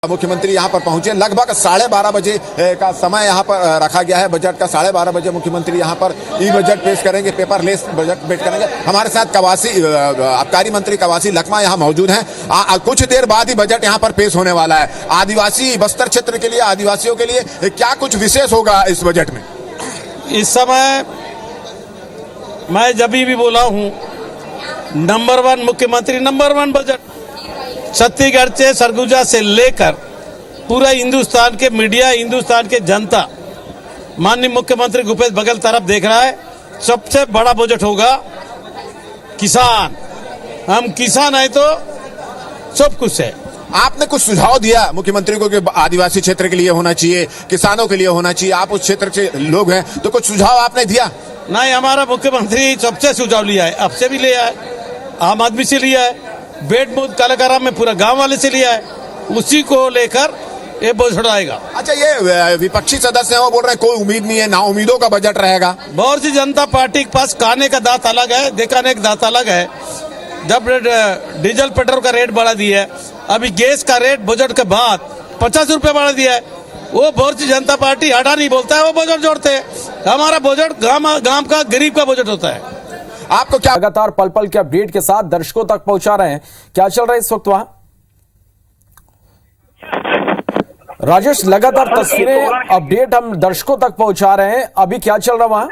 मुख्यमंत्री यहाँ पर पहुंचे। लगभग 12:30 बजे का समय यहाँ पर रखा गया है बजट का। 12:30 बजे मुख्यमंत्री यहाँ पर ई बजट पेश करेंगे, पेपरलेस बजट पेश करेंगे। हमारे साथ आबकारी मंत्री कवासी लखमा यहाँ मौजूद हैं। कुछ देर बाद ही बजट यहाँ पर पेश होने वाला है। आदिवासी बस्तर क्षेत्र के लिए, आदिवासियों के लिए क्या कुछ विशेष होगा इस बजट में? इस समय मैं जब भी बोला हूँ, नंबर 1 मुख्यमंत्री, नंबर 1 बजट। छत्तीसगढ़ से, सरगुजा से लेकर पूरा हिंदुस्तान के मीडिया, हिंदुस्तान के जनता माननीय मुख्यमंत्री भूपेश बघेल तरफ देख रहा है। सबसे बड़ा बजट होगा किसान। हम किसान है तो सब कुछ है। आपने कुछ सुझाव दिया मुख्यमंत्री को कि आदिवासी क्षेत्र के लिए होना चाहिए, किसानों के लिए होना चाहिए। आप उस क्षेत्र के लोग हैं तो कुछ सुझाव आपने दिया? नहीं, हमारा मुख्यमंत्री सबसे सुझाव लिया है, आपसे भी लिया है, आम आदमी से लिया है, बेट मुद कालाकारा में पूरा गांव वाले से लिया है। उसी को लेकर ये बजट आएगा। अच्छा, ये विपक्षी सदस्य हैं, वो बोल रहे हैं कोई उम्मीद नहीं है, ना उम्मीदों का बजट रहेगा। भारतीय जनता पार्टी के पास खाने का दांत अलग है, दिखाने का दांत अलग है। जब डीजल पेट्रोल का रेट बढ़ा दिया है, अभी गैस का रेट बजट के बाद 50 रुपए बढ़ा दिया है। वो भारतीय जनता पार्टी हटा नहीं बोलता है, वो बजट जोड़ते हैं। हमारा बजट गांव का, गरीब का बजट होता है। आपको क्या लगातार पल पल के अपडेट के साथ दर्शकों तक पहुंचा रहे हैं, क्या चल रहा है इस वक्त वहां? राजेश, लगातार तस्वीरें, अपडेट हम दर्शकों तक पहुंचा रहे हैं। अभी क्या चल रहा वहां?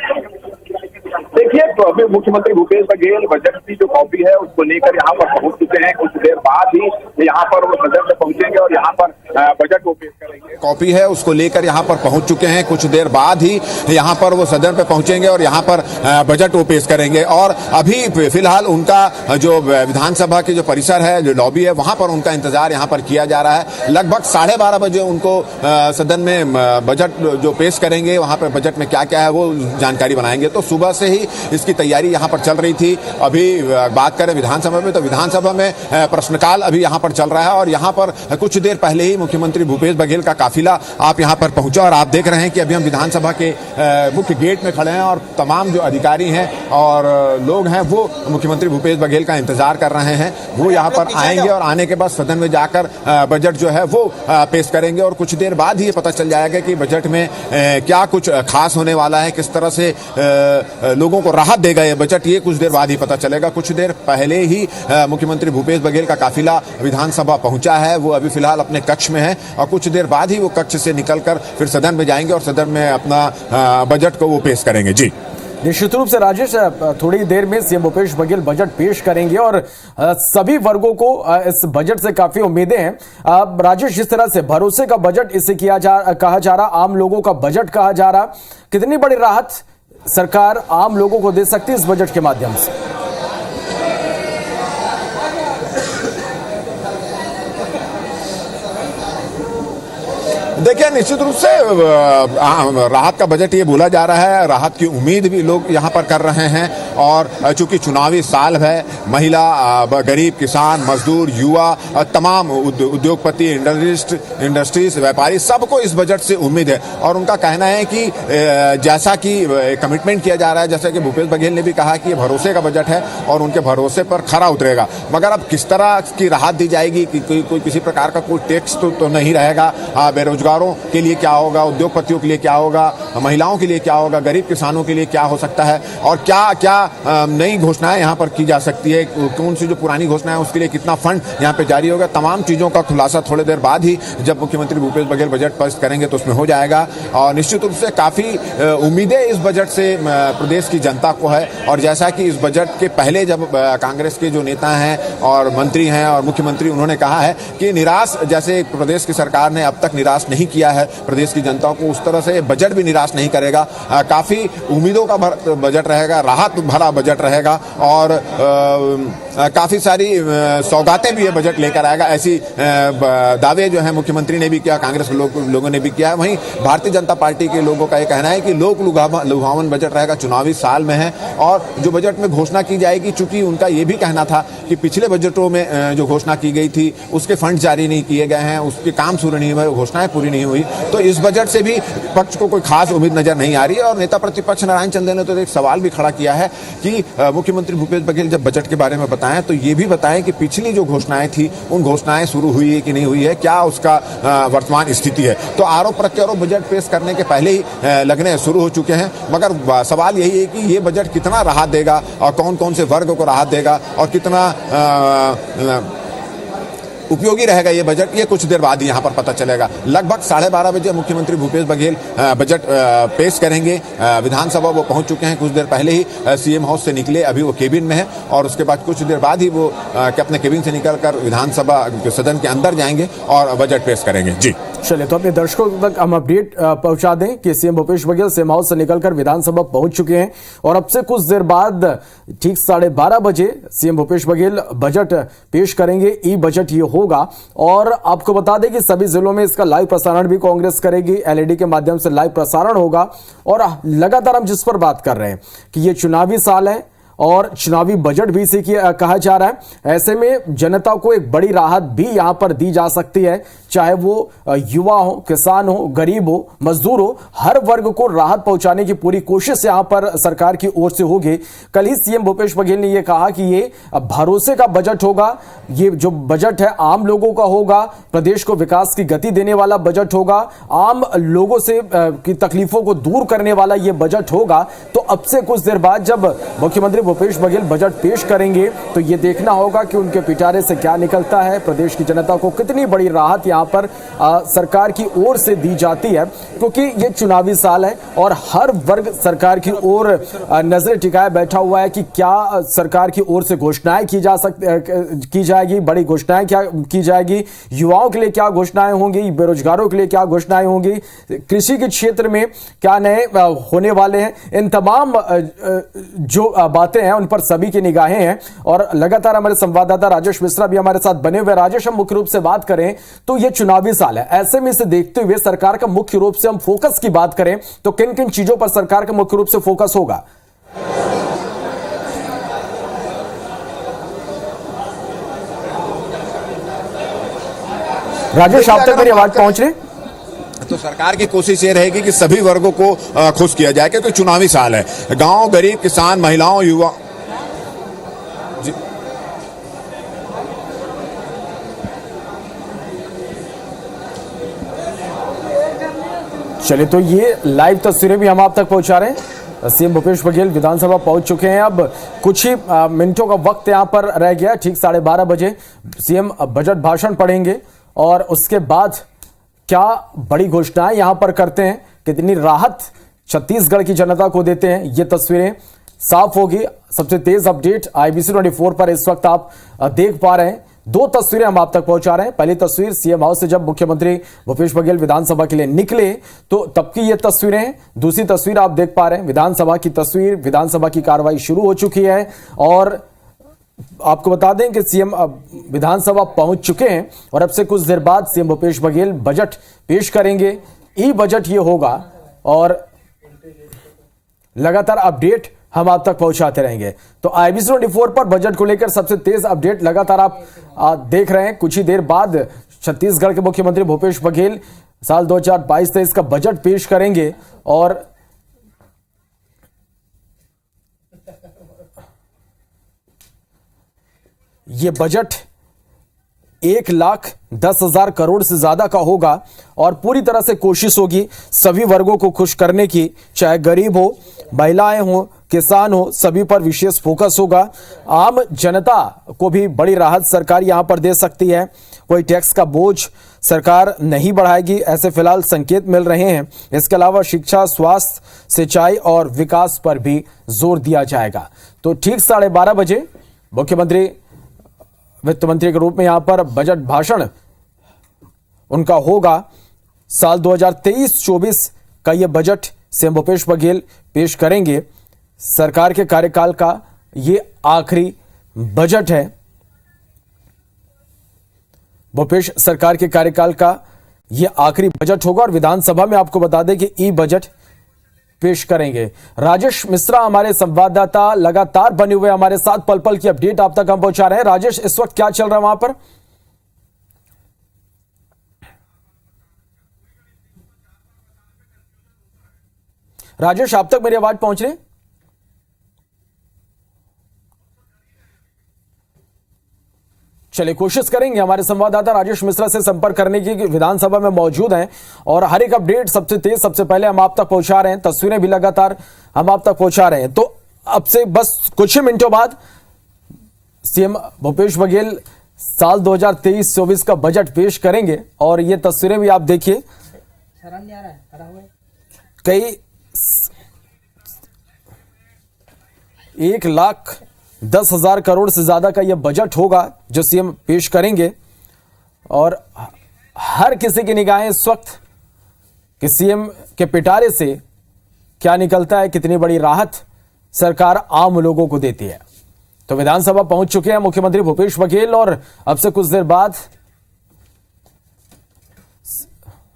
देखिए, तो अभी मुख्यमंत्री भूपेश बघेल बजट की जो कॉपी है उसको लेकर यहाँ पर पहुंच चुके हैं। कुछ देर बाद ही यहाँ पर वो सदन में पहुंचेंगे और यहाँ पर बजट को पेश करेंगे। कॉपी है उसको लेकर यहाँ पर पहुंच चुके हैं। कुछ देर बाद ही यहाँ पर वो सदन पे पहुंचेंगे और यहाँ पर बजट वो पेश करेंगे। और अभी फिलहाल उनका जो विधानसभा की जो परिसर है, जो लॉबी है, वहां पर उनका इंतजार यहाँ पर किया जा रहा है। लगभग 12:30 बजे उनको सदन में बजट जो पेश करेंगे, वहां पर बजट में क्या क्या है वो जानकारी बनाएंगे। तो सुबह से ही इसकी तैयारी यहाँ पर चल रही थी। अभी बात करें विधानसभा में, तो विधानसभा में प्रश्नकाल अभी यहाँ पर चल रहा है और यहाँ पर कुछ देर पहले ही मुख्यमंत्री भूपेश बघेल का काफिला आप यहाँ पर पहुंचा। और आप देख रहे हैं कि अभी हम विधानसभा के मुख्य गेट में खड़े हैं और तमाम जो अधिकारी हैं और लोग हैं वो मुख्यमंत्री भूपेश बघेल का इंतजार कर रहे हैं। वो यहाँ पर आएंगे और आने के बाद सदन में जाकर बजट जो है वो पेश करेंगे। और कुछ देर बाद ही ये पता चल जाएगा कि बजट में क्या कुछ खास होने वाला है, किस तरह से लोगों को राहत देगा ये बजट, ये कुछ देर बाद ही पता चलेगा। कुछ देर पहले ही मुख्यमंत्री भूपेश बघेल का काफिला विधानसभा पहुंचा है। वो अभी फिलहाल अपने कक्ष में है और कुछ देर बाद ही वो कक्ष से निकलकर फिर सदन में जाएंगे और सदन में अपना बजट को वो पेश करेंगे। जी, निश्चित रूप से राजेश, थोड़ी देर में सीएम भूपेश बघेल बजट पेश करेंगे और सभी वर्गों को इस बजट से काफी उम्मीदें हैं। राजेश, जिस तरह से भरोसे का बजट इसे कहा जा रहा, आम लोगों का बजट कहा जा रहा, कितनी बड़ी राहत सरकार आम लोगों को दे सकती है इस बजट के माध्यम से? देखिए, निश्चित रूप से राहत का बजट ये बोला जा रहा है। राहत की उम्मीद भी लोग यहाँ पर कर रहे हैं। और चूंकि चुनावी साल है, महिला, गरीब, किसान, मजदूर, युवा, तमाम उद्योगपति, इंडस्ट्रीज, व्यापारी, सबको इस बजट से उम्मीद है। और उनका कहना है कि जैसा कि कमिटमेंट किया जा रहा है, जैसा कि भूपेश बघेल ने भी कहा कि ये भरोसे का बजट है और उनके भरोसे पर खरा उतरेगा। मगर अब किस तरह की राहत दी जाएगी, कोई किसी प्रकार का कोई टैक्स तो नहीं रहेगा। बेरोजगारों के लिए क्या होगा, उद्योगपतियों के लिए क्या होगा, महिलाओं के लिए क्या होगा, गरीब किसानों के लिए क्या हो सकता है और क्या क्या नई घोषणाएं यहाँ पर की जा सकती है, कौन सी जो पुरानी घोषणा है उसके लिए कितना फंड यहाँ पे जारी होगा, तमाम चीजों का खुलासा थोड़ी देर बाद ही जब मुख्यमंत्री भूपेश बघेल बजट पेश करेंगे तो उसमें हो जाएगा। और निश्चित रूप से काफी उम्मीदें इस बजट से प्रदेश की जनता को है। और जैसा कि इस बजट के पहले जब कांग्रेस के जो नेता हैं और मंत्री हैं और मुख्यमंत्री, उन्होंने कहा है कि निराश, जैसे प्रदेश की सरकार ने अब तक निराश नहीं किया है प्रदेश की जनता को, उस तरह से बजट भी निराश नहीं करेगा। काफी उम्मीदों का बजट रहेगा, राहत भरा बजट रहेगा और काफी सारी सौगातें भी ये बजट लेकर आएगा। ऐसी दावे जो है मुख्यमंत्री ने भी किया, कांग्रेस के लोगों ने भी किया है। वहीं भारतीय जनता पार्टी के लोगों का ये कहना है कि लोक लुभावन बजट रहेगा, चुनावी साल में है। और जो बजट में घोषणा की जाएगी, चूंकि उनका ये भी कहना था कि पिछले बजटों में जो घोषणा की गई थी उसके फंड जारी नहीं किए गए हैं, उसके काम शुरू नहीं हुए, घोषणाएं पूरी नहीं हुई। तो इस बजट से भी पक्ष को कोई खास उम्मीद नजर नहीं आ रही है। और नेता प्रतिपक्ष नारायण चंदेल ने तो एक सवाल भी खड़ा किया है कि मुख्यमंत्री भूपेश बघेल जब बजट के बारे में बताएं घोषणाएं, तो ये भी बताएं कि पिछली जो घोषणाएं थी उन घोषणाएं शुरू हुई है कि नहीं हुई है, क्या उसका वर्तमान स्थिति है। तो आरोप प्रत्यारोप बजट पेश करने के पहले ही लगने शुरू हो चुके हैं, मगर सवाल यही है कि ये बजट कितना राहत देगा और कौन कौन से वर्ग को राहत देगा और कितना उपयोगी रहेगा ये बजट, ये कुछ देर बाद ही यहाँ पर पता चलेगा। लगभग 12:30 बजे मुख्यमंत्री भूपेश बघेल बजट पेश करेंगे। विधानसभा वो पहुंच चुके हैं, कुछ देर पहले ही सीएम हाउस से निकले, अभी वो केबिन में है और उसके बाद कुछ देर बाद ही वो अपने केबिन से निकलकर विधानसभा सदन के अंदर जाएंगे और बजट पेश करेंगे। जी चलिए, तो अपने दर्शकों तक हम अपडेट पहुंचा दें कि CM Bhupesh Baghel CM house से निकलकर विधानसभा पहुंच चुके हैं और अब से कुछ देर बाद ठीक 12:30 बजे सीएम भूपेश बघेल बजट पेश करेंगे। ई बजट ये होगा और आपको बता दें कि सभी जिलों में इसका लाइव प्रसारण भी कांग्रेस करेगी, एलईडी के माध्यम से लाइव प्रसारण होगा। और लगातार हम जिस पर बात कर रहे हैं कि ये चुनावी साल है और चुनावी बजट भी इसे कहा जा रहा है, ऐसे में जनता को एक बड़ी राहत भी यहां पर दी जा सकती है, चाहे वो युवा हो, किसान हो, गरीब हो, मजदूर हो, हर वर्ग को राहत पहुंचाने की पूरी कोशिश यहां पर सरकार की ओर से होगी। कल ही सीएम भूपेश बघेल ने यह कहा कि ये भरोसे का बजट होगा, ये जो बजट है आम लोगों का होगा, प्रदेश को विकास की गति देने वाला बजट होगा, आम लोगों से की तकलीफों को दूर करने वाला ये बजट होगा। तो अब से कुछ देर बाद जब मुख्यमंत्री भूपेश बघेल बजट पेश करेंगे तो यह देखना होगा कि उनके पिटारे से क्या निकलता है, प्रदेश की जनता को कितनी बड़ी राहत यहां पर सरकार की ओर से दी जाती है, क्योंकि ये चुनावी साल है और हर वर्ग सरकार की ओर नजर टिकाए बैठा हुआ है कि क्या सरकार की ओर से घोषणाएं की जाएगी, बड़ी घोषणाएं क्या की जाएगी, युवाओं के लिए क्या घोषणाएं होंगी, बेरोजगारों के लिए क्या घोषणाएं होंगी, कृषि के क्षेत्र में क्या नए होने वाले हैं। इन तमाम जो बातें हैं उन पर सभी की निगाहें हैं और लगातार हमारे संवाददाता राजेश मिश्रा भी हमारे साथ बने हुए। राजेश, हम मुख्य रूप से बात करें तो यह चुनावी साल है, ऐसे में इसे देखते हुए सरकार का मुख्य रूप से हम फोकस की बात करें तो किन किन चीजों पर सरकार का मुख्य रूप से फोकस होगा? राजेश, आप तक मेरी आवाज पहुंच रही? तो सरकार की कोशिश ये रहेगी कि सभी वर्गों को खुश किया जाए, क्योंकि चुनावी साल है। गांव, गरीब, किसान, महिलाओं, युवा। चलिए, तो ये लाइव तस्वीरें भी हम आप तक पहुंचा रहे हैं। सीएम भूपेश बघेल विधानसभा पहुंच चुके हैं, अब कुछ ही मिनटों का वक्त यहां पर रह गया। ठीक 12:30 बजे सीएम बजट भाषण पढ़ेंगे और उसके बाद क्या बड़ी घोषणाएं यहां पर करते हैं, कितनी राहत छत्तीसगढ़ की जनता को देते हैं, ये तस्वीरें साफ होगी। सबसे तेज अपडेट IBC 24 पर इस वक्त आप देख पा रहे हैं। दो तस्वीरें हम आप तक पहुंचा रहे हैं। पहली तस्वीर सीएम हाउस से जब मुख्यमंत्री भूपेश बघेल विधानसभा के लिए निकले तो तब की ये तस्वीरें हैं। दूसरी तस्वीर आप देख पा रहे हैं विधानसभा की तस्वीर। विधानसभा की कार्रवाई शुरू हो चुकी है और आपको बता दें कि सीएम विधानसभा पहुंच चुके हैं और अब से कुछ देर बाद सीएम भूपेश बघेल बजट पेश करेंगे। ई बजट ये होगा और लगातार अपडेट हम आप तक पहुंचाते रहेंगे। तो IBC 24 पर बजट को लेकर सबसे तेज अपडेट लगातार आप देख रहे हैं। कुछ ही देर बाद छत्तीसगढ़ के मुख्यमंत्री भूपेश बघेल साल 2022-23 का बजट पेश करेंगे और यह बजट 1,10,000 करोड़ से ज्यादा का होगा और पूरी तरह से कोशिश होगी सभी वर्गों को खुश करने की, चाहे गरीब हो, महिलाएं हो, किसान हो, सभी पर विशेष फोकस होगा। आम जनता को भी बड़ी राहत सरकार यहां पर दे सकती है। कोई टैक्स का बोझ सरकार नहीं बढ़ाएगी, ऐसे फिलहाल संकेत मिल रहे हैं। इसके अलावा शिक्षा, स्वास्थ्य, सिंचाई और विकास पर भी जोर दिया जाएगा। तो ठीक 12:30 बजे मुख्यमंत्री वित्त मंत्री के रूप में यहां पर बजट भाषण उनका होगा। साल 2023-24 का यह बजट सीएम भूपेश बघेल पेश करेंगे। सरकार के कार्यकाल का यह आखिरी बजट है। भूपेश सरकार के कार्यकाल का यह आखिरी बजट होगा और विधानसभा में आपको बता दें कि ई बजट पेश करेंगे। राजेश मिश्रा हमारे संवाददाता लगातार बने हुए हमारे साथ, पल पल की अपडेट आप तक हम पहुंचा रहे हैं। राजेश, इस वक्त क्या चल रहा है वहां पर? राजेश, आप तक मेरी आवाज पहुंच रही? चलिए कोशिश करेंगे, हमारे संवाददाता राजेश मिश्रा से संपर्क करने की, विधानसभा में मौजूद हैं और हर एक अपडेट सबसे तेज सबसे पहले हम आप तक पहुंचा रहे हैं, तस्वीरें भी लगातार हम आप तक पहुंचा रहे हैं। तो अब से बस कुछ ही मिनटों बाद सीएम भूपेश बघेल साल 2023-24 का बजट पेश करेंगे और ये तस्वीरें भी आप देखिए, कई 1,10,000 करोड़ से ज्यादा का यह बजट होगा जो सीएम पेश करेंगे और हर किसी की निगाहें इस वक्त कि सीएम के पिटारे से क्या निकलता है, कितनी बड़ी राहत सरकार आम लोगों को देती है। तो विधानसभा पहुंच चुके हैं मुख्यमंत्री भूपेश बघेल और अब से कुछ देर बाद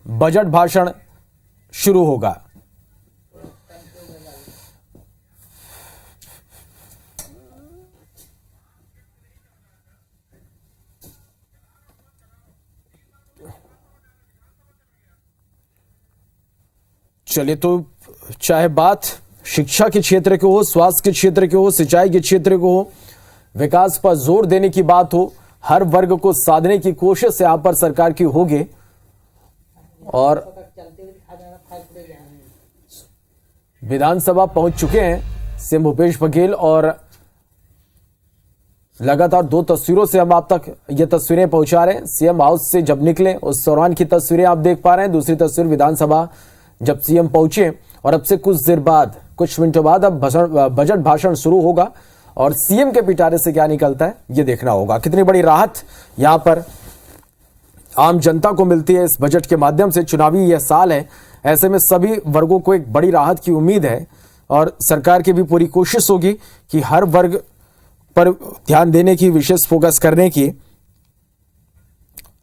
बजट भाषण शुरू होगा। चलिए, तो चाहे बात शिक्षा के क्षेत्र की हो, स्वास्थ्य के क्षेत्र की हो, सिंचाई के क्षेत्र को हो, विकास पर जोर देने की बात हो, हर वर्ग को साधने की कोशिश यहां पर सरकार की होगी। और विधानसभा पहुंच चुके हैं सीएम भूपेश बघेल और लगातार दो तस्वीरों से हम आप तक ये तस्वीरें पहुंचा रहे हैं। सीएम हाउस से जब निकले उस दौरान की तस्वीरें आप देख पा रहे हैं, दूसरी तस्वीर विधानसभा जब सीएम पहुंचे और अब से कुछ देर बाद, कुछ मिनटों बाद अब बजट भाषण शुरू होगा और सीएम के पिटारे से क्या निकलता है ये देखना होगा। कितनी बड़ी राहत यहां पर आम जनता को मिलती है इस बजट के माध्यम से। चुनावी यह साल है, ऐसे में सभी वर्गों को एक बड़ी राहत की उम्मीद है और सरकार की भी पूरी कोशिश होगी कि हर वर्ग पर ध्यान देने की, विशेष फोकस करने की,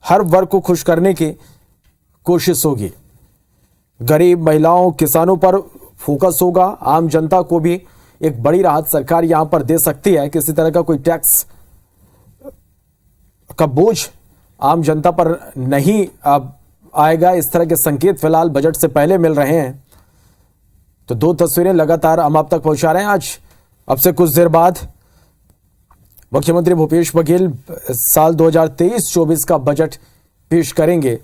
हर वर्ग को खुश करने की कोशिश होगी। गरीब, महिलाओं, किसानों पर फोकस होगा। आम जनता को भी एक बड़ी राहत सरकार यहां पर दे सकती है। किसी तरह का कोई टैक्स का बोझ आम जनता पर नहीं आएगा, इस तरह के संकेत फिलहाल बजट से पहले मिल रहे हैं। तो दो तस्वीरें लगातार हम आप तक पहुंचा रहे हैं। आज अब से कुछ देर बाद मुख्यमंत्री भूपेश बघेल साल 2023-24 का बजट पेश करेंगे।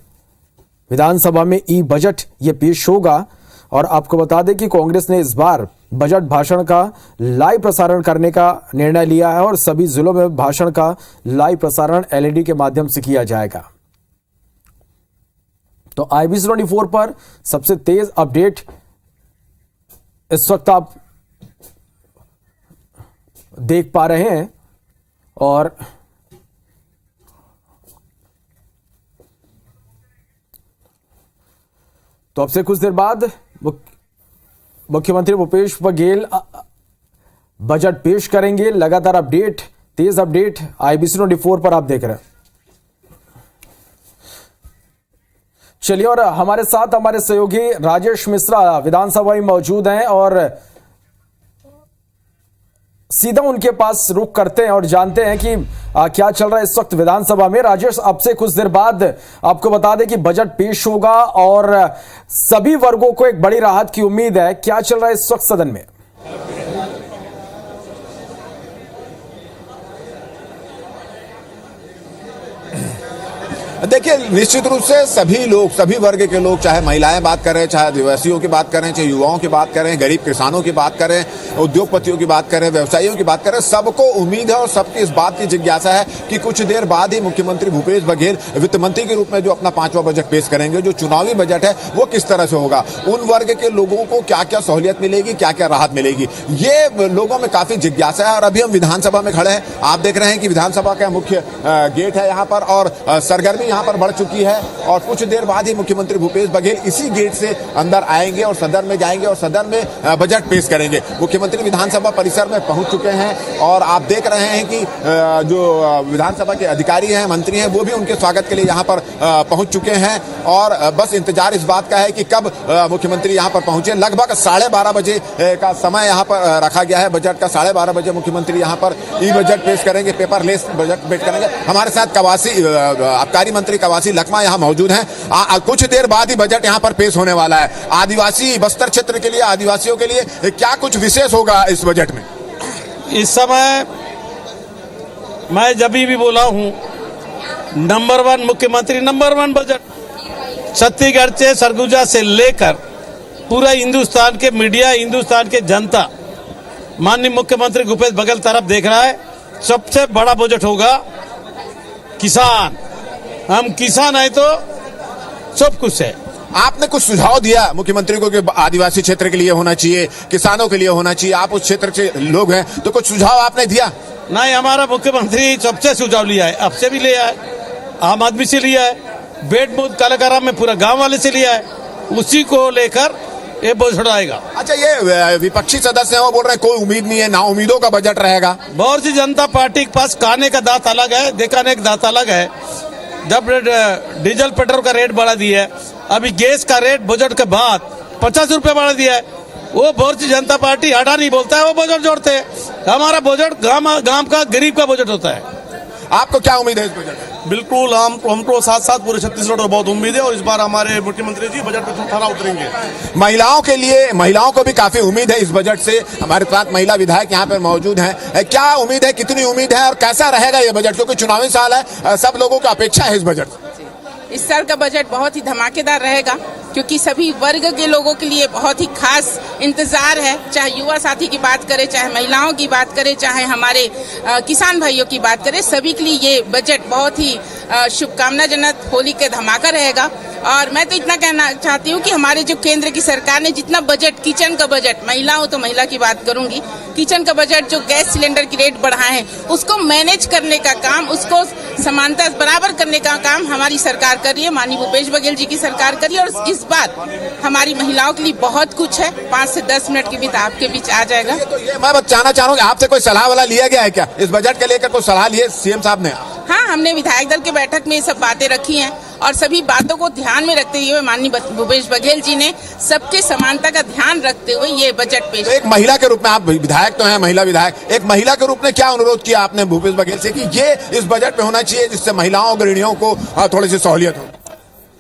विधानसभा में ई बजट ये पेश होगा और आपको बता दें कि कांग्रेस ने इस बार बजट भाषण का लाइव प्रसारण करने का निर्णय लिया है और सभी जिलों में भाषण का लाइव प्रसारण एलईडी के माध्यम से किया जाएगा। तो IBC 24 पर सबसे तेज अपडेट इस वक्त आप देख पा रहे हैं और तो अब से कुछ देर बाद मुख्यमंत्री भूपेश बघेल बजट पेश करेंगे। लगातार अपडेट, तेज अपडेट IBC 24 पर आप देख रहे हैं। चलिए, और हमारे साथ हमारे सहयोगी राजेश मिश्रा विधानसभा में मौजूद हैं और सीधा उनके पास रुख करते हैं और जानते हैं कि क्या चल रहा है इस वक्त विधानसभा में। राजेश, अब से कुछ देर बाद आपको बता दें कि बजट पेश होगा और सभी वर्गों को एक बड़ी राहत की उम्मीद है। क्या चल रहा है इस वक्त सदन में? देखिए, निश्चित रूप से सभी लोग, सभी वर्ग के लोग, चाहे महिलाएं बात करें, चाहे आदिवासियों की बात करें, चाहे युवाओं की बात करें, गरीब किसानों की बात करें, उद्योगपतियों की बात करें, व्यवसायियों की बात करें, सबको उम्मीद है और सबकी इस बात की जिज्ञासा है कि कुछ देर बाद ही मुख्यमंत्री भूपेश बघेल वित्त मंत्री के रूप में जो अपना 5वां बजट पेश करेंगे। जो चुनावी बजट है वो किस तरह से होगा, उन वर्ग के लोगों को क्या क्या सहूलियत मिलेगी, क्या क्या राहत मिलेगी, ये लोगों में काफी जिज्ञासा है। और अभी हम विधानसभा में खड़े हैं, आप देख रहे हैं कि विधानसभा का मुख्य गेट है यहाँ पर और सरगर्मी यहाँ पर बढ़ चुकी है और कुछ देर बाद ही मुख्यमंत्री भूपेश बघेल इसी गेट से अंदर आएंगे और सदन में जाएंगे और सदन में बजट पेश करेंगे। मुख्यमंत्री विधानसभा परिसर में पहुंच चुके हैं और आप देख रहे हैं कि जो विधानसभा के अधिकारी हैं, मंत्री हैं, वो भी उनके स्वागत के लिए यहाँ पर पहुंच चुके हैं और बस इंतजार इस बात का है कि कब मुख्यमंत्री यहाँ पर पहुंचे। लगभग 12:30 बजे का समय यहाँ पर रखा गया है बजट का। 12:30 बजे मुख्यमंत्री यहाँ पर ई बजट पेश करेंगे, पेपरलेस बजट पेश करेंगे। हमारे साथ आबकारी मंत्री कवासी लखमा यहाँ मौजूद हैं। कुछ देर बाद ही बजट यहाँ पर पेश होने वाला है। आदिवासी बस्तर क्षेत्र के लिए, आदिवासियों के लिए क्या कुछ विशेष होगा इस बजट में? इस समय मैं जब भी बोला हूं, नंबर 1 मुख्यमंत्री, नंबर 1 बजट। छत्तीसगढ़ से सरगुजा से लेकर पूरा हिंदुस्तान के मीडिया, हिंदुस्तान के जनता माननीय मुख्यमंत्री भूपेश बघेल तरफ देख रहा है। सबसे बड़ा बजट होगा किसान। हम किसान है तो सब कुछ है। आपने कुछ सुझाव दिया मुख्यमंत्री को कि आदिवासी क्षेत्र के लिए होना चाहिए, किसानों के लिए होना चाहिए, आप उस क्षेत्र के लोग हैं, तो कुछ सुझाव आपने दिया? नहीं, हमारा मुख्यमंत्री सबसे सुझाव लिया है, आपसे भी लिया है, आम आदमी से लिया है, बेट मुद कालाकारा में पूरा गांव वाले से लिया है, उसी को लेकर ये बजट आएगा। अच्छा, ये विपक्षी सदस्य हैं, वो बोल रहे हैं कोई उम्मीद नहीं है, ना उम्मीदों का बजट रहेगा। भारतीय जनता पार्टी के पास खाने का दांत अलग है, दिखाने का दांत अलग है। जब डीजल पेट्रोल का रेट बढ़ा दिया है, अभी गैस का रेट बजट के बाद 50 रुपए बढ़ा दिया है, वो भारतीय जनता पार्टी हटा नहीं बोलता है, वो बजट जोड़ते हैं। हमारा बजट गांव का गरीब का बजट होता है। आपको क्या उम्मीद है इस बजट में? बिल्कुल, हमको साथ साथ पूरे छत्तीसगढ़ को बहुत उम्मीद है और इस बार हमारे मुख्यमंत्री जी बजट पे खरा उतरेंगे। महिलाओं के लिए, महिलाओं को भी काफी उम्मीद है इस बजट से। हमारे साथ महिला विधायक यहाँ पर मौजूद हैं। क्या उम्मीद है, कितनी उम्मीद है और कैसा रहेगा ये बजट, क्योंकि चुनावी साल है, सब लोगों की अपेक्षा है इस बजट से? इस साल का बजट बहुत ही धमाकेदार रहेगा, क्योंकि सभी वर्ग के लोगों के लिए बहुत ही खास इंतजार है। चाहे युवा साथी की बात करें, चाहे महिलाओं की बात करें, चाहे हमारे किसान भाइयों की बात करें, सभी के लिए ये बजट बहुत ही शुभकामनाजनक, होली के धमाका रहेगा। और मैं तो इतना कहना चाहती हूँ कि हमारे जो केंद्र की सरकार ने जितना बजट, किचन का बजट, महिला हो तो महिला की बात करूंगी, किचन का बजट जो गैस सिलेंडर की रेट बढ़ाए हैं, उसको मैनेज करने का काम, उसको समानता बराबर करने का काम हमारी सरकार कर रही है, माननीय भूपेश बघेल जी की सरकार कर रही है। और इस बार हमारी महिलाओं के लिए बहुत कुछ है। 5 से 10 मिनट के बीच आपके बीच आ जाएगा। तो ये मैं जानना चाह रहा हूँ, आपसे कोई सलाह वाला लिया गया है क्या इस बजट के लेकर? कोई सलाह लिए सीएम साहब ने? हाँ, हमने विधायक दल के बैठक में ये सब बातें रखी हैं और सभी बातों को ध्यान में रखते हुए माननीय भूपेश बघेल जी ने सबके समानता का ध्यान रखते हुए ये बजट पेश। तो एक महिला के रूप में, आप विधायक तो हैं, महिला विधायक, एक महिला के रूप में क्या अनुरोध किया आपने भूपेश बघेल से कि ये इस बजट में होना चाहिए जिससे महिलाओं, गृहिणियों को थोड़ी सी सहूलियत हो?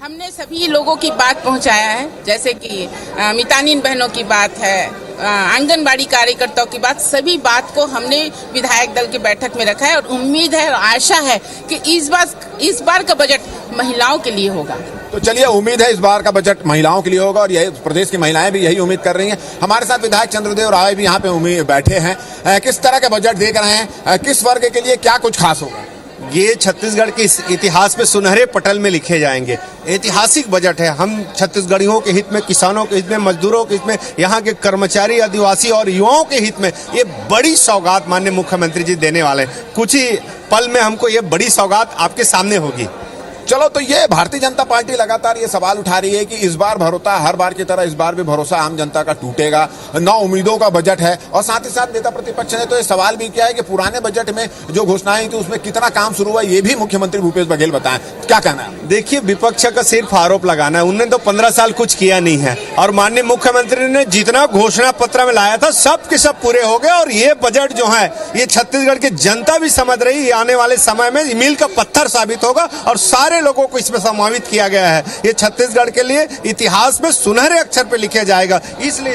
हमने सभी लोगों की बात पहुंचाया है, जैसे कि मितानिन बहनों की बात है, आंगनबाड़ी कार्यकर्ताओं की बात, सभी बात को हमने विधायक दल की बैठक में रखा है और उम्मीद है और आशा है कि इस बार का बजट महिलाओं के लिए होगा। तो चलिए, उम्मीद है इस बार का बजट महिलाओं के लिए होगा और यही प्रदेश की महिलाएं भी यही उम्मीद कर रही हैं। हमारे साथ विधायक चंद्रदेव राय भी यहाँ पे बैठे हैं। किस तरह का बजट देख रहे हैं, किस वर्ग के लिए क्या कुछ खास होगा? ये छत्तीसगढ़ के इतिहास में सुनहरे पटल में लिखे जाएंगे। ऐतिहासिक बजट है। हम छत्तीसगढ़ियों के हित में, किसानों के हित में, मजदूरों के हित में, यहाँ के कर्मचारी, आदिवासी और युवाओं के हित में ये बड़ी सौगात माननीय मुख्यमंत्री जी देने वाले हैं। कुछ ही पल में हमको ये बड़ी सौगात आपके सामने होगी। चलो, तो ये भारतीय जनता पार्टी लगातार ये सवाल उठा रही है कि इस बार भरोसा, हर बार की तरह इस बार भी भरोसा आम जनता का टूटेगा, ना उम्मीदों का बजट है। और साथ ही साथ नेता प्रतिपक्ष ने तो ये सवाल भी किया है कि पुराने बजट में जो घोषणाएं थी उसमें कितना काम शुरू हुआ, ये भी मुख्यमंत्री भूपेश बघेल बताएं। क्या कहना है? देखिए, विपक्ष का सिर्फ आरोप लगाना है। उन्होंने तो 15 साल कुछ किया नहीं है और माननीय मुख्यमंत्री ने जितना घोषणा पत्र में लाया था सब के सब पूरे हो गए। और ये बजट जो है, ये छत्तीसगढ़ की जनता भी समझ रही है, आने वाले समय में मील का पत्थर साबित होगा और सारे लोगों को इसमें समावित किया गया है। ये छत्तीसगढ़ के लिए इतिहास में सुनहरे अक्षर पे लिखा जाएगा, इसलिए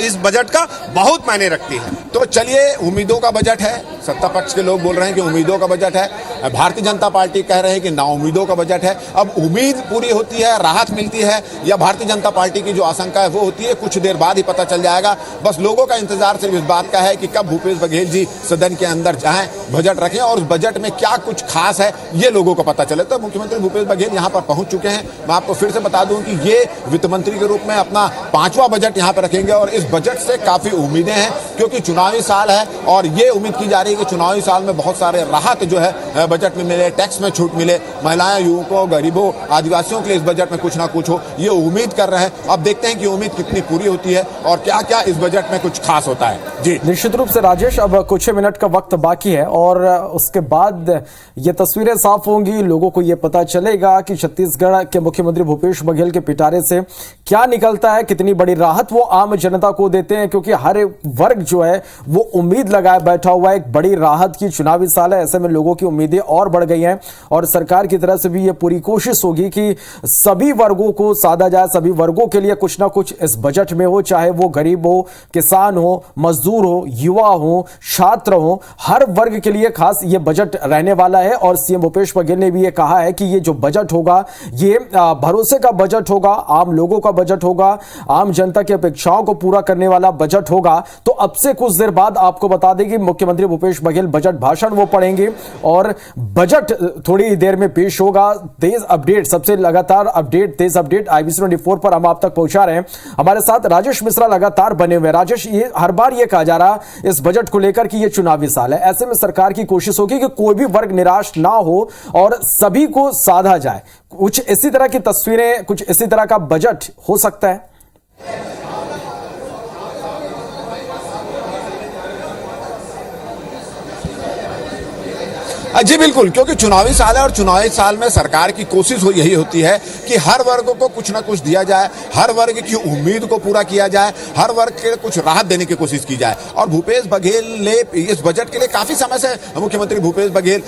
इस बजट का बहुत मायने रखती है। तो चलिए, उम्मीदों का बजट है, सत्ता पक्ष के लोग बोल रहे हैं कि उम्मीदों का बजट है, भारतीय जनता पार्टी कह रहे हैं कि ना उम्मीदों का बजट है। अब उम्मीद पूरी होती है, राहत मिलती है, या भारतीय जनता पार्टी की जो आशंका है वो होती है, कुछ देर बाद ही पता चल जाएगा। बस लोगों का इंतजार सिर्फ इस बात का है कि कब भूपेश बघेल जी सदन के अंदर जाएं, बजट रखें और उस बजट में क्या कुछ खास है ये लोगों को पता चले। तो मुख्यमंत्री भूपेश बघेल यहाँ पर पहुंच चुके हैं। मैं आपको फिर से बता दूं कि ये वित्त मंत्री के रूप में अपना 5वां बजट यहाँ पर रखेंगे और इस बजट से काफी उम्मीदें हैं, क्योंकि चुनावी साल है और ये उम्मीद की जा रही है कि चुनावी साल में बहुत सारे राहत जो है बजट में मिले, टैक्स में छूट मिले, महिलाएं, युवकों, गरीबों, आदिवासियों के लिए इस बजट में कुछ ना कुछ हो, ये उम्मीद कर रहे हैं। अब देखते हैं कि उम्मीद कितनी पूरी होती है और क्या क्या इस बजट में कुछ खास होता है। जी, निश्चित रूप से राजेश, अब कुछ ही मिनट का वक्त बाकी है और उसके बाद ये तस्वीरें साफ होंगी, लोगों को ये पता चलेगा कि छत्तीसगढ़ के मुख्यमंत्री भूपेश बघेल के पिटारे से क्या निकलता है, कितनी बड़ी राहत वो आम जनता को देते हैं, क्योंकि हर एक वर्ग जो है वो उम्मीद लगाए बैठा हुआ है एक बड़ी राहत की। चुनावी साल है, ऐसे में लोगों की उम्मीदें और बढ़ गई हैं और सरकार की तरफ से भी ये पूरी कोशिश होगी कि सभी वर्गों को साधा जाए, सभी वर्गों के लिए कुछ ना कुछ इस बजट में हो, चाहे वो गरीब हो, किसान हो, मजदूर हो, युवा हो, छात्र हो, हर वर्ग के लिए खास ये बजट रहने वाला है। और सीएम भूपेश बघेल ने भी ये कहा है कि ये जो बजट होगा ये भरोसे का बजट होगा, आम लोगों का बजट होगा, आम जनता की अपेक्षाओं को पूरा करने वाला बजट होगा। तो अब से कुछ देर बाद आपको बता दें कि मुख्यमंत्री भूपेश बघेल बजट भाषण वो पढ़ेंगे और बजट थोड़ी देर में पेश होगा। तेज अपडेट, सबसे लगातार अपडेट, तेज अपडेट IBC 24 पर हम आप तक पहुंचा रहे हैं। हमारे साथ राजेश मिश्रा लगातार बने हुए। राजेश, ये हर बार ये कहा जा रहा इस बजट को लेकर कि ये चुनावी साल है, ऐसे में सरकार की कोशिश होगी कि कोई भी वर्ग निराश ना हो और सभी को साधा जाए। कुछ इसी तरह की तस्वीरें, कुछ इसी तरह का बजट हो सकता है। जी बिल्कुल, क्योंकि चुनावी साल है और चुनावी साल में सरकार की कोशिश यही होती है कि हर वर्ग को कुछ ना कुछ दिया जाए, हर वर्ग की उम्मीद को पूरा किया जाए, हर वर्ग के कुछ राहत देने की कोशिश की जाए। और भूपेश बघेल ने इस बजट के लिए काफी समय से मुख्यमंत्री भूपेश बघेल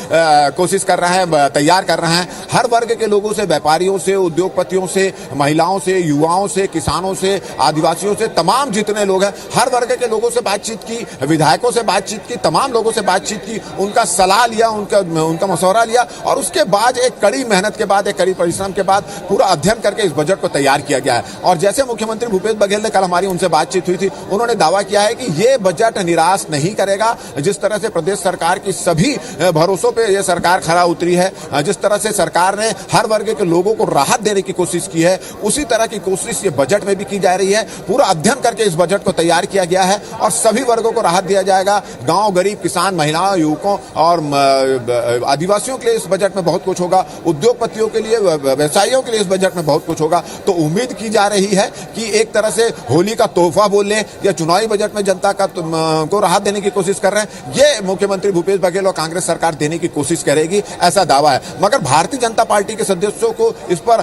कोशिश कर रहे हैं, तैयार कर रहे हैं। हर वर्ग के लोगों से, व्यापारियों से, उद्योगपतियों से, महिलाओं से, युवाओं से, किसानों से, आदिवासियों से, तमाम जितने लोग हैं, हर वर्ग के लोगों से बातचीत की, विधायकों से बातचीत की, तमाम लोगों से बातचीत की, उनका सलाह लिया, उनका मशवरा लिया और उसके बाद एक कड़ी मेहनत के बाद, एक कड़ी परिश्रम के बाद पूरा अध्ययन करके इस बजट को तैयार किया गया है। और जैसे मुख्यमंत्री भूपेश बघेल ने, कल हमारी उनसे बातचीत हुई थी, उन्होंने दावा किया है कि ये बजट निराश नहीं करेगा। जिस तरह से प्रदेश सरकार की सभी भरोसों पे ये सरकार खरा उतरी है, जिस तरह से सरकार ने हर वर्ग के लोगों को राहत देने की कोशिश की है, उसी तरह की कोशिश ये बजट में भी की जा रही है। पूरा अध्ययन करके इस बजट को तैयार किया गया है और सभी वर्गों को राहत दिया जाएगा। गांव, गरीब, किसान, महिलाओं, युवकों और आदिवासियों के लिए इस बजट में बहुत कुछ होगा, उद्योगपतियों के लिए, व्यवसायियों के लिए इस बजट में बहुत कुछ होगा। तो उम्मीद की जा रही है कि एक तरह से होली का तोहफा बोल लें या चुनावी बजट में जनता को राहत देने की कोशिश कर रहे हैं, ये मुख्यमंत्री भूपेश बघेल और कांग्रेस सरकार देने की कोशिश करेगी, ऐसा दावा है। मगर भारतीय जनता पार्टी के सदस्यों को इस पर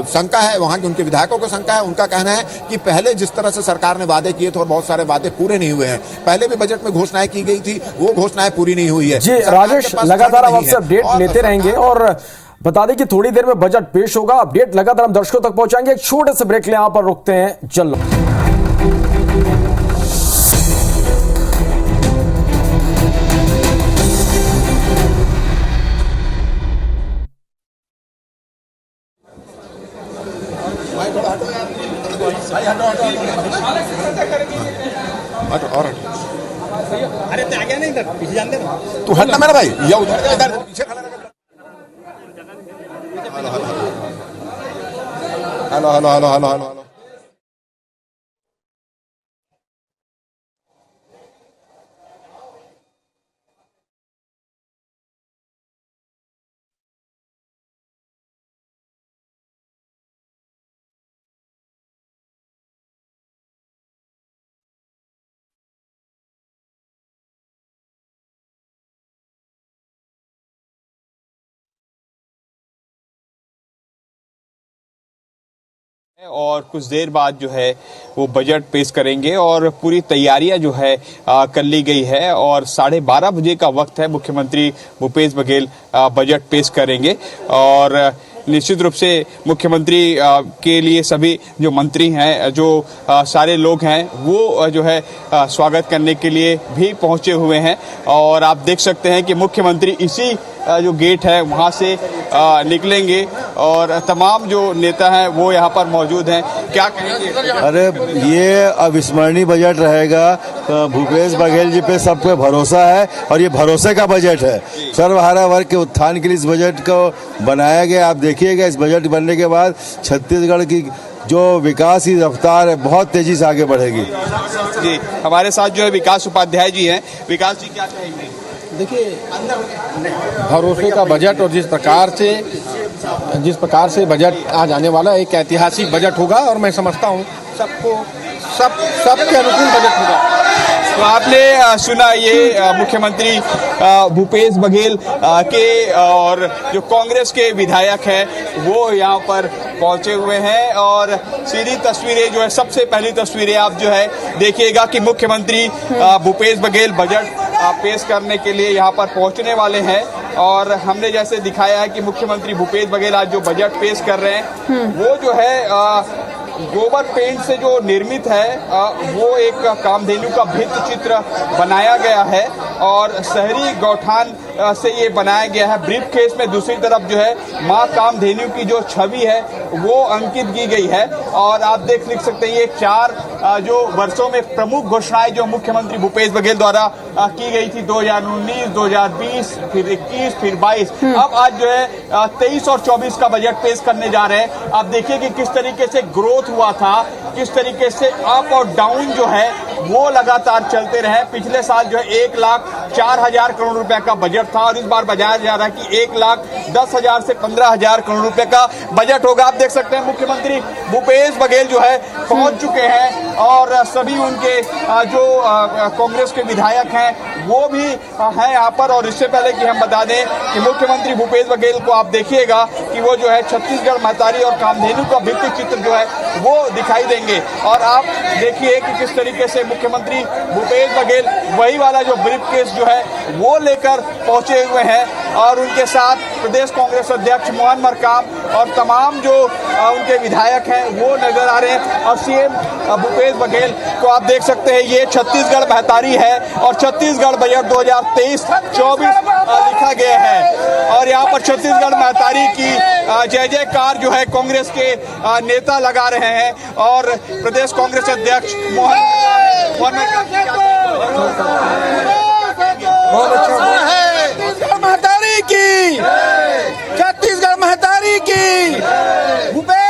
शंका है, वहां के उनके विधायकों को शंका है। उनका कहना है कि पहले जिस तरह से सरकार ने वादे किए थे और बहुत सारे वादे पूरे नहीं हुए हैं, पहले भी बजट में घोषणाएं की गई थी, वो घोषणाएं पूरी नहीं हुई है। जी राजेश, लगातार हम आपसे अपडेट लेते रहेंगे और बता दें कि थोड़ी देर में बजट पेश होगा। अपडेट लगातार हम दर्शकों तक पहुंचाएंगे। एक छोटे से ब्रेक ले यहां पर रुकते हैं, चलो। अरे आ गया नहीं, पीछे जान दे, तू हट ना मेरा भाई, या उधर इधर पीछे खड़ा रह। Hello hello hello hello hello hello. और कुछ देर बाद जो है वो बजट पेश करेंगे और पूरी तैयारियां जो है कर ली गई है और 12:30 बजे का वक्त है। मुख्यमंत्री भूपेश बघेल बजट पेश करेंगे और निश्चित रूप से मुख्यमंत्री के लिए सभी जो मंत्री हैं, जो सारे लोग हैं, वो जो है स्वागत करने के लिए भी पहुंचे हुए हैं। और आप देख सकते हैं कि मुख्यमंत्री इसी जो गेट है वहां से निकलेंगे और तमाम जो नेता हैं वो यहाँ पर मौजूद हैं। क्या कहेंगे? अरे ये अविस्मरणीय बजट रहेगा। भूपेश बघेल जी पे सब पे भरोसा है और ये भरोसे का बजट है। सर्वहारा वर्ग के उत्थान के लिए इस बजट को बनाया गया। आप देखिएगा इस बजट बनने के बाद छत्तीसगढ़ की जो विकास की रफ्तार है बहुत तेजी से आगे बढ़ेगी। जी, हमारे साथ जो है विकास उपाध्याय जी हैं। विकास जी क्या कहेंगे? देखिए, भरोसे का बजट और जिस प्रकार से बजट आज आने वाला एक ऐतिहासिक बजट होगा और मैं समझता हूँ सबके अनुकूल बजट होगा। तो आपने सुना ये मुख्यमंत्री भूपेश बघेल के और जो कांग्रेस के विधायक हैं वो यहाँ पर पहुंचे हुए हैं और सीधी तस्वीरें जो है, सबसे पहली तस्वीरें आप जो है देखिएगा कि मुख्यमंत्री भूपेश बघेल बजट पेश करने के लिए यहाँ पर पहुंचने वाले हैं। और हमने जैसे दिखाया है कि मुख्यमंत्री भूपेश बघेल आज जो बजट पेश कर रहे हैं वो जो है गोबर पेंट से जो निर्मित है वो एक कामधेनु का भित्ति चित्र बनाया गया है और शहरी गौठान से ये बनाया गया है। ब्रीफ केस में दूसरी तरफ जो है मां कामधेनु की जो छवि है वो अंकित की गई है। और आप लिख सकते हैं ये 4 जो वर्षों में प्रमुख घोषणाएं जो मुख्यमंत्री भूपेश बघेल द्वारा की गई थी 2019, 2020, फिर 21, फिर 22, अब आज जो है 23 और 24 का बजट पेश करने जा रहे हैं। आप देखिए कि किस तरीके से ग्रोथ हुआ था, किस तरीके से अप और डाउन जो है वो लगातार चलते रहे। पिछले साल जो है 1,04,000 करोड़ रुपए का बजट था और इस बार बताया जा रहा है कि 1,10,000 से 15,000 करोड़ रुपए का बजट होगा। आप देख सकते हैं मुख्यमंत्री भूपेश बघेल जो है पहुंच चुके हैं और सभी उनके जो कांग्रेस के विधायक हैं वो भी हैं यहाँ पर। और इससे पहले कि हम बता दें कि मुख्यमंत्री भूपेश बघेल को आप देखिएगा कि वो जो है छत्तीसगढ़ महतारी और कामधेनु का भित्ति चित्र जो है वो दिखाई देंगे। और आप देखिए कि किस तरीके से मुख्यमंत्री भूपेश बघेल वही वाला जो ब्रीफ केस जो है वो लेकर पहुंचे हुए हैं और उनके साथ प्रदेश कांग्रेस अध्यक्ष मोहन मरकाम और तमाम जो उनके विधायक हैं वो नजर आ रहे हैं। और सीएम भूपेश बघेल को आप देख सकते हैं ये छत्तीसगढ़ महतारी है और छत्तीसगढ़ बजट 2023-24 लिखा गया है। और यहाँ पर छत्तीसगढ़ महतारी की जय जयकार जो है कांग्रेस के नेता लगा रहे हैं और प्रदेश कांग्रेस अध्यक्ष मोहन महतारी की, छत्तीसगढ़ महतारी की, भूपेश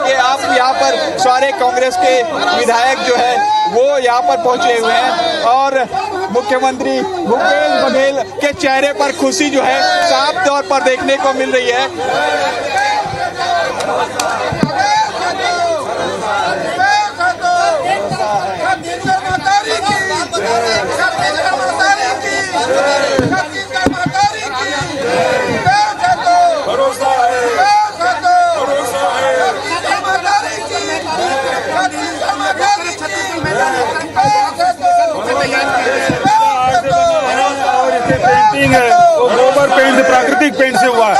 ये आप यहाँ पर सारे कांग्रेस के विधायक जो है वो यहाँ पर पहुंचे हुए हैं और मुख्यमंत्री भूपेश बघेल के चेहरे पर खुशी जो है साफ तौर पर देखने को मिल रही है। पेंटिंग है वो गोबर पेंट से, प्राकृतिक पेंट से हुआ है।